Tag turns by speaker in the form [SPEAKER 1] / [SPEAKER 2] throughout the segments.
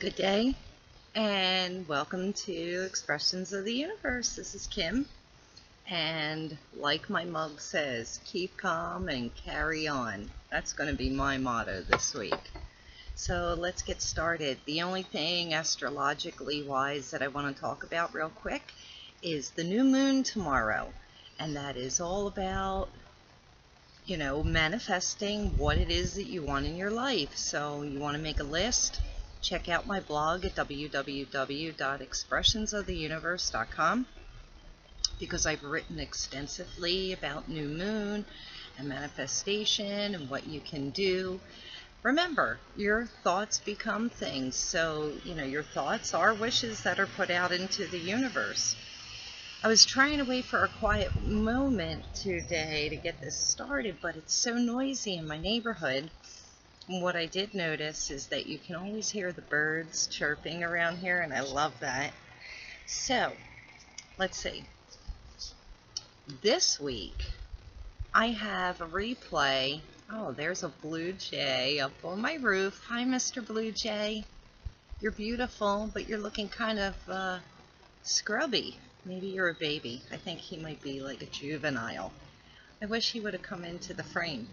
[SPEAKER 1] Good day, and welcome to Expressions of the Universe. This is Kim, and like my mug says, keep calm and carry on. That's going to be my motto this week. So let's get started. The only thing astrologically wise that I want to talk about real quick is the new moon tomorrow, and that is all about manifesting what it is that you want in your life. So you want to make a list. Check out my blog at www.expressionsoftheuniverse.com because I've written extensively about new moon and manifestation and what you can do. Remember, your thoughts become things. So, your thoughts are wishes that are put out into the universe. I was trying to wait for a quiet moment today to get this started, but it's so noisy in my neighborhood. And what I did notice is that you can always hear the birds chirping around here, and I love that. So, let's see. This week, I have a replay. Oh, there's a blue jay up on my roof. Hi, Mr. Blue Jay. You're beautiful, but you're looking kind of scrubby. Maybe you're a baby. I think he might be like a juvenile. I wish he would have come into the frame.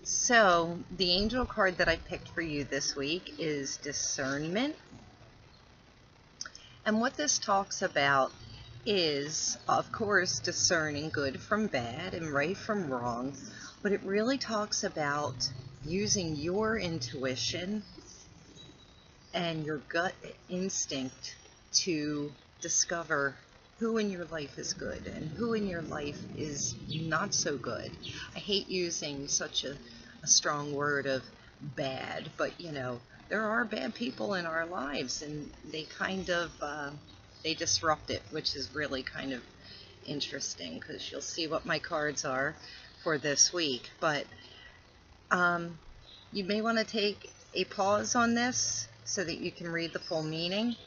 [SPEAKER 1] So, the angel card that I picked for you this week is discernment. And what this talks about is, of course, discerning good from bad and right from wrong. But it really talks about using your intuition and your gut instinct to discover who in your life is good and who in your life is not so good. I hate using such a strong word of bad, but there are bad people in our lives, and they kind of they disrupt it, which is really kind of interesting because you'll see what my cards are for this week. But you may want to take a pause on this so that you can read the full meaning.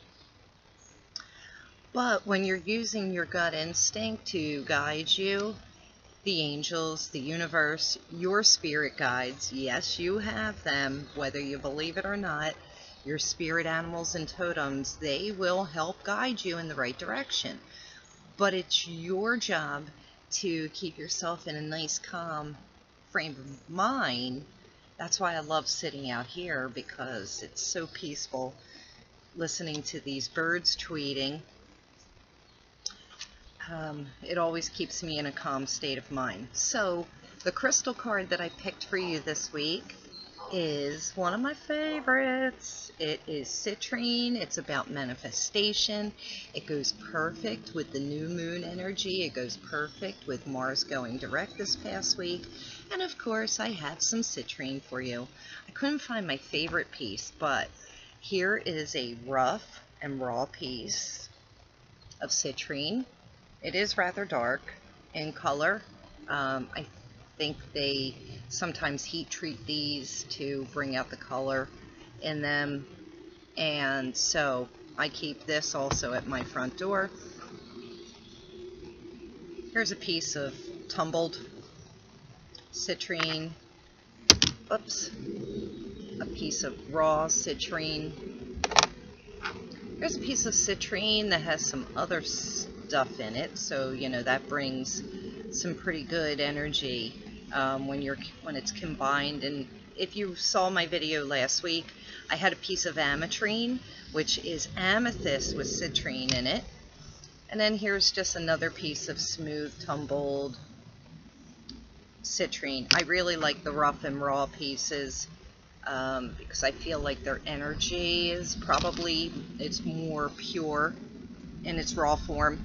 [SPEAKER 1] But when you're using your gut instinct to guide you, the angels, the universe, your spirit guides, yes, you have them, whether you believe it or not, your spirit animals and totems, they will help guide you in the right direction. But it's your job to keep yourself in a nice, calm frame of mind. That's why I love sitting out here, because it's so peaceful listening to these birds tweeting. It always keeps me in a calm state of mind. So the crystal card that I picked for you this week is one of my favorites. It is citrine. It's about manifestation. It goes perfect with the new moon energy. It goes perfect with Mars going direct this past week. And of course, I have some citrine for you. I couldn't find my favorite piece, but here is a rough and raw piece of citrine. It is rather dark in color. I think they sometimes heat treat these to bring out the color in them. And so I keep this also at my front door. Here's a piece of tumbled citrine. Oops. A piece of raw citrine. Here's a piece of citrine that has some other stuff in it, so that brings some pretty good energy when it's combined. And if you saw my video last week, I had a piece of ametrine, which is amethyst with citrine in it. And then here's just another piece of smooth tumbled citrine. I really like the rough and raw pieces because I feel like their energy is it's more pure in its raw form,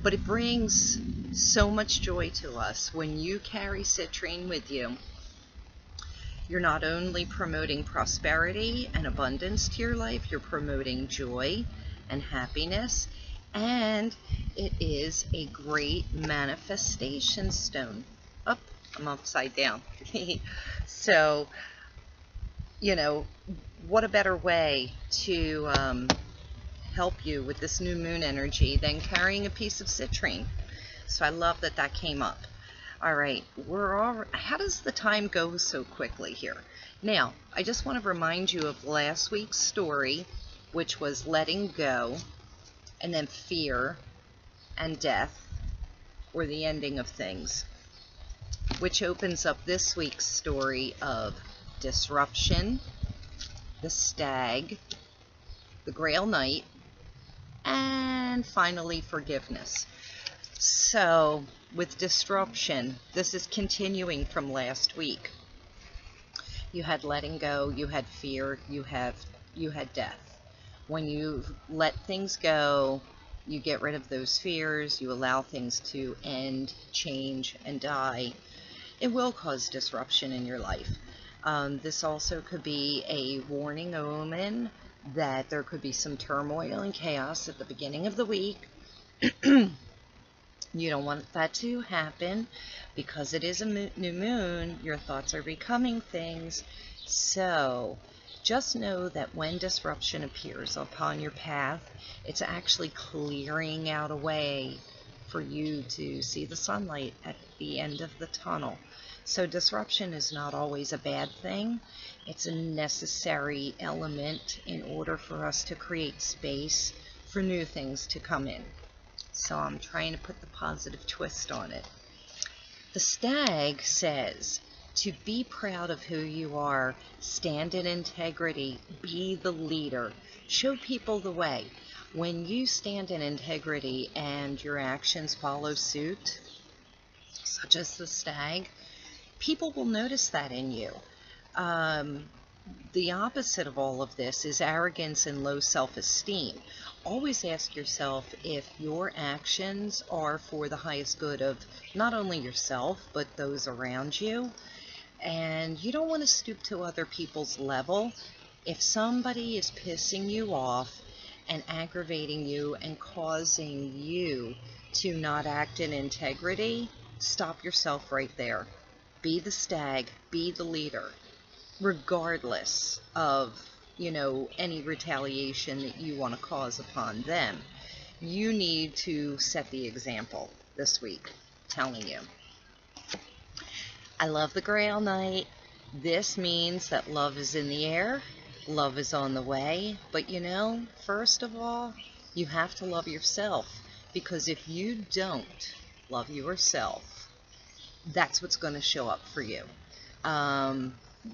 [SPEAKER 1] but it brings so much joy to us. When you carry citrine with you, you're not only promoting prosperity and abundance to your life, you're promoting joy and happiness, and it is a great manifestation stone. Oh, I'm upside down. So, what a better way to help you with this new moon energy than carrying a piece of citrine. So I love that came up. All right, how does the time go so quickly here? Now, I just want to remind you of last week's story which was letting go, and then fear and death, or the ending of things, which opens up this week's story of disruption, the stag, the Grail Knight, and finally forgiveness. So with disruption, this is continuing from last week. You had letting go, you had fear, you had death. When you let things go, you get rid of those fears, you allow things to end, change, and die. It will cause disruption in your life. This also could be a warning omen that there could be some turmoil and chaos at the beginning of the week. You don't want that to happen because it is a new moon. Your thoughts are becoming things. So just know that when disruption appears upon your path, it's actually clearing out a way for you to see the sunlight at the end of the tunnel. So disruption is not always a bad thing. It's a necessary element in order for us to create space for new things to come in. So I'm trying to put the positive twist on it. The stag says to be proud of who you are, stand in integrity, be the leader, show people the way. When you stand in integrity and your actions follow suit, such as the stag, people will notice that in you. The opposite of all of this is arrogance and low self-esteem. Always ask yourself if your actions are for the highest good of not only yourself, but those around you. And you don't want to stoop to other people's level. If somebody is pissing you off and aggravating you and causing you to not act in integrity, stop yourself right there. Be the stag, be the leader, regardless of, any retaliation that you want to cause upon them. You need to set the example this week, telling you. I love the Grail Knight. This means that love is in the air, love is on the way, but first of all, you have to love yourself, because if you don't love yourself, that's what's going to show up for you.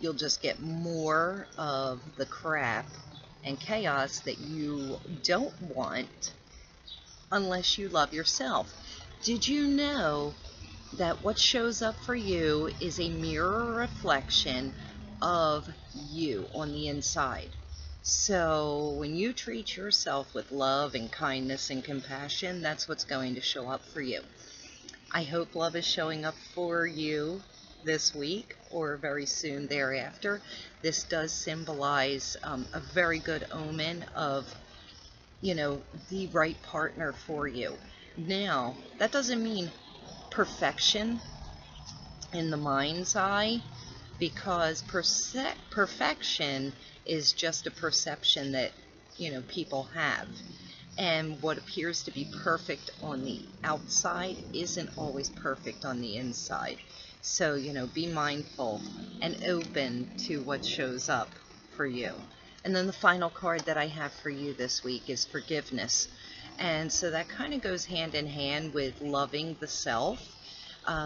[SPEAKER 1] You'll just get more of the crap and chaos that you don't want unless you love yourself. Did you know that what shows up for you is a mirror reflection of you on the inside? So when you treat yourself with love and kindness and compassion, that's what's going to show up for you. I hope love is showing up for you this week or very soon thereafter. This does symbolize a very good omen of, the right partner for you. Now, that doesn't mean perfection in the mind's eye, because perfection is just a perception that, people have. And what appears to be perfect on the outside isn't always perfect on the inside. So, be mindful and open to what shows up for you. And then the final card that I have for you this week is forgiveness. And so that kind of goes hand in hand with loving the self.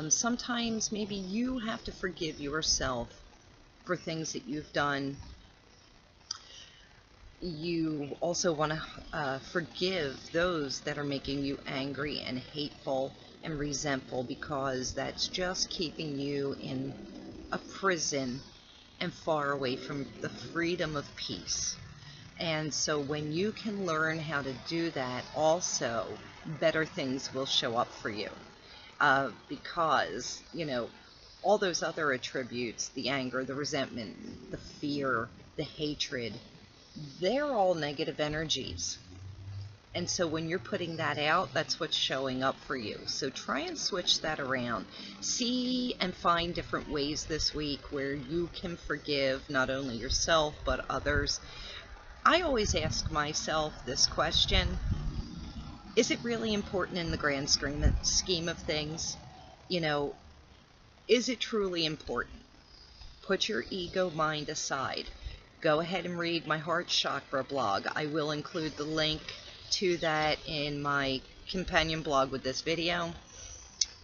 [SPEAKER 1] Sometimes maybe you have to forgive yourself for things that you've done. You also want to forgive those that are making you angry and hateful and resentful, because that's just keeping you in a prison and far away from the freedom of peace. And so when you can learn how to do that, also better things will show up for you, because all those other attributes, the anger, the resentment, the fear, the hatred, they're all negative energies. And so when you're putting that out, that's what's showing up for you. So try and switch that around. See and find different ways this week where you can forgive not only yourself, but others. I always ask myself this question: is it really important in the grand scheme of things? Is it truly important? Put your ego mind aside. go ahead and read my heart chakra blog. I will include the link to that in my companion blog with this video.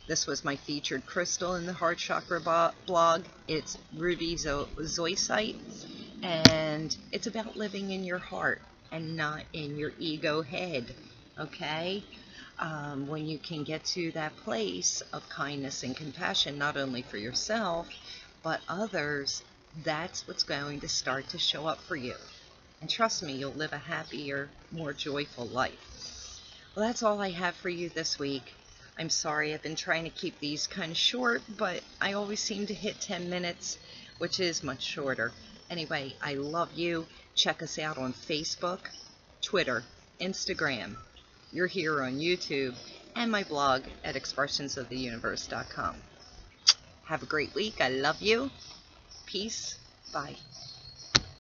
[SPEAKER 1] This was my featured crystal in the heart chakra blog. It's ruby zoisite, and it's about living in your heart and not in your ego head, okay? When you can get to that place of kindness and compassion, not only for yourself, but others, that's what's going to start to show up for you. And trust me, you'll live a happier, more joyful life. Well, that's all I have for you this week. I'm sorry, I've been trying to keep these kind of short, but I always seem to hit 10 minutes, which is much shorter. Anyway, I love you. Check us out on Facebook, Twitter, Instagram. You're here on YouTube, and my blog at expressionsoftheuniverse.com. Have a great week. I love you. Peace. Bye.